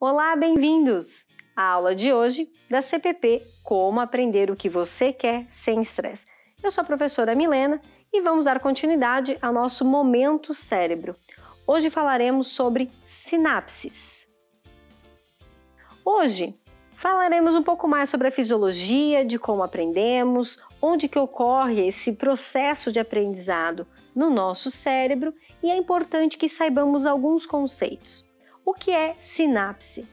Olá, bem-vindos! À aula de hoje da CPP Como Aprender o que Você Quer Sem Estresse. Eu sou a professora Milena e vamos dar continuidade ao nosso Momento Cérebro. Hoje falaremos sobre sinapses. Hoje falaremos um pouco mais sobre a fisiologia, de como aprendemos, onde que ocorre esse processo de aprendizado no nosso cérebro e é importante que saibamos alguns conceitos. O que é sinapse?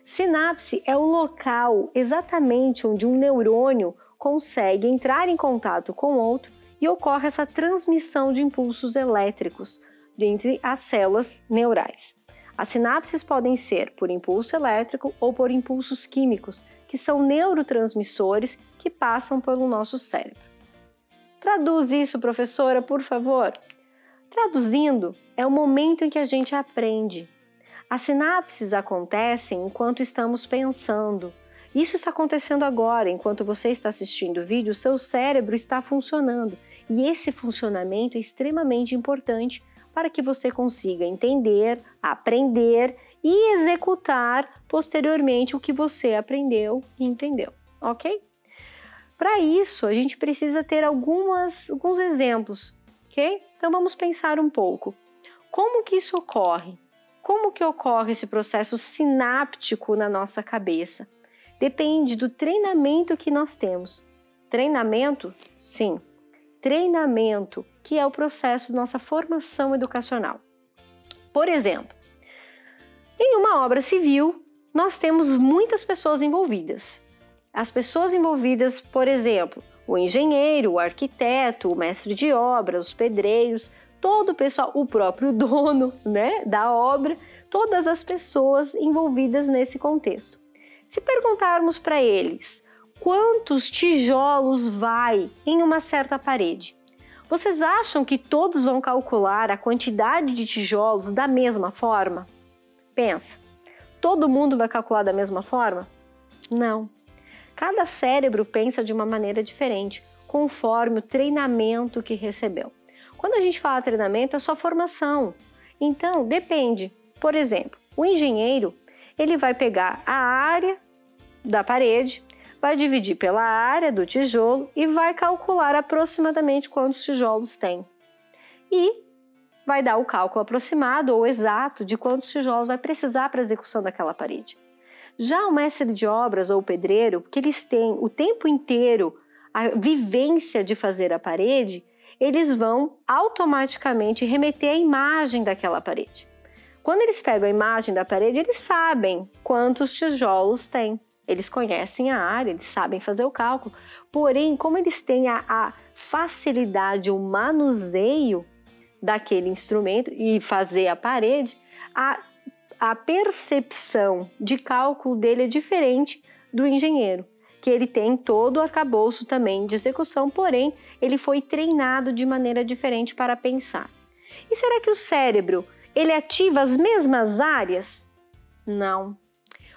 Sinapse é o local exatamente onde um neurônio consegue entrar em contato com outro e ocorre essa transmissão de impulsos elétricos entre as células neurais. As sinapses podem ser por impulso elétrico ou por impulsos químicos, que são neurotransmissores que passam pelo nosso cérebro. Traduz isso, professora, por favor. Traduzindo, é o momento em que a gente aprende. As sinapses acontecem enquanto estamos pensando. Isso está acontecendo agora, enquanto você está assistindo o vídeo, o seu cérebro está funcionando. E esse funcionamento é extremamente importante para que você consiga entender, aprender e executar posteriormente o que você aprendeu e entendeu, ok? Para isso, a gente precisa ter alguns exemplos, ok? Então vamos pensar um pouco. Como que isso ocorre? Como que ocorre esse processo sináptico na nossa cabeça? Depende do treinamento que nós temos. Treinamento? Sim. Treinamento, que é o processo de nossa formação educacional. Por exemplo, em uma obra civil, nós temos muitas pessoas envolvidas. As pessoas envolvidas, por exemplo, o engenheiro, o arquiteto, o mestre de obra, os pedreiros, todo o pessoal, o próprio dono, da obra, todas as pessoas envolvidas nesse contexto. Se perguntarmos para eles quantos tijolos vai em uma certa parede, vocês acham que todos vão calcular a quantidade de tijolos da mesma forma? Pensa, todo mundo vai calcular da mesma forma? Não. Cada cérebro pensa de uma maneira diferente, conforme o treinamento que recebeu. Quando a gente fala treinamento, é só formação. Então, depende. Por exemplo, o engenheiro, ele vai pegar a área da parede, vai dividir pela área do tijolo e vai calcular aproximadamente quantos tijolos tem. E vai dar o cálculo aproximado ou exato de quantos tijolos vai precisar para a execução daquela parede. Já o mestre de obras ou o pedreiro, que eles têm o tempo inteiro a vivência de fazer a parede, eles vão automaticamente remeter a imagem daquela parede. Quando eles pegam a imagem da parede, eles sabem quantos tijolos tem. Eles conhecem a área, eles sabem fazer o cálculo. Porém, como eles têm a facilidade, o manuseio daquele instrumento e fazer a parede, a percepção de cálculo dele é diferente do engenheiro, que ele tem todo o arcabouço também de execução, porém, ele foi treinado de maneira diferente para pensar. E será que o cérebro, ele ativa as mesmas áreas? Não.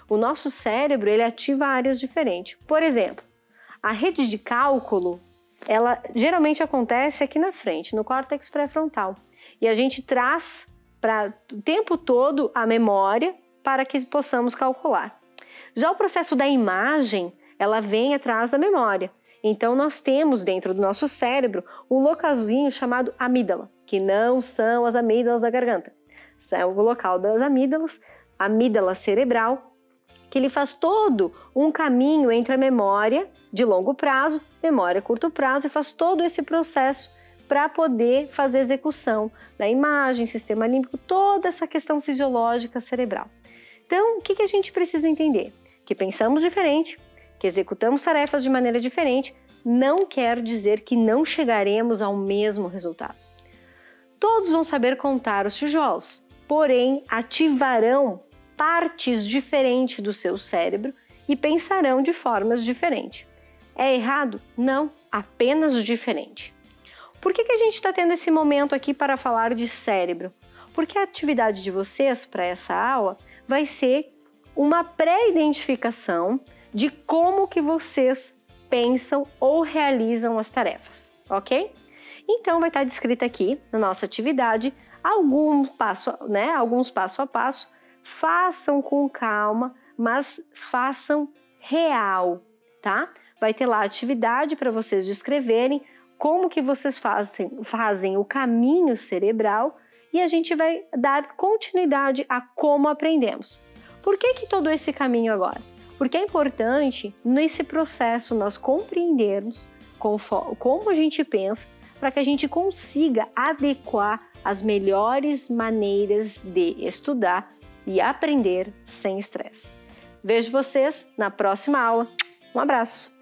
O nosso cérebro, ele ativa áreas diferentes. Por exemplo, a rede de cálculo, ela geralmente acontece aqui na frente, no córtex pré-frontal. E a gente traz para o tempo todo a memória para que possamos calcular. Já o processo da imagem, ela vem atrás da memória. Então, nós temos dentro do nosso cérebro um localzinho chamado amígdala, que não são as amígdalas da garganta. É o local das amígdalas, amígdala cerebral, que ele faz todo um caminho entre a memória de longo prazo, memória a curto prazo, e faz todo esse processo para poder fazer a execução da imagem, sistema límbico, toda essa questão fisiológica cerebral. Então, o que a gente precisa entender? Que pensamos diferente, que executamos tarefas de maneira diferente, não quer dizer que não chegaremos ao mesmo resultado. Todos vão saber contar os tijolos, porém ativarão partes diferentes do seu cérebro e pensarão de formas diferentes. É errado? Não, apenas diferente. Por que a gente está tendo esse momento aqui para falar de cérebro? Porque a atividade de vocês para essa aula vai ser uma pré-identificação de como que vocês pensam ou realizam as tarefas, ok? Então vai estar descrito aqui na nossa atividade alguns passo a passo façam com calma, mas façam real, tá? Vai ter lá a atividade para vocês descreverem como que vocês fazem o caminho cerebral e a gente vai dar continuidade a como aprendemos. Por que todo esse caminho agora? Porque é importante, nesse processo, nós compreendermos como a gente pensa, para que a gente consiga adequar as melhores maneiras de estudar e aprender sem estresse. Vejo vocês na próxima aula. Um abraço!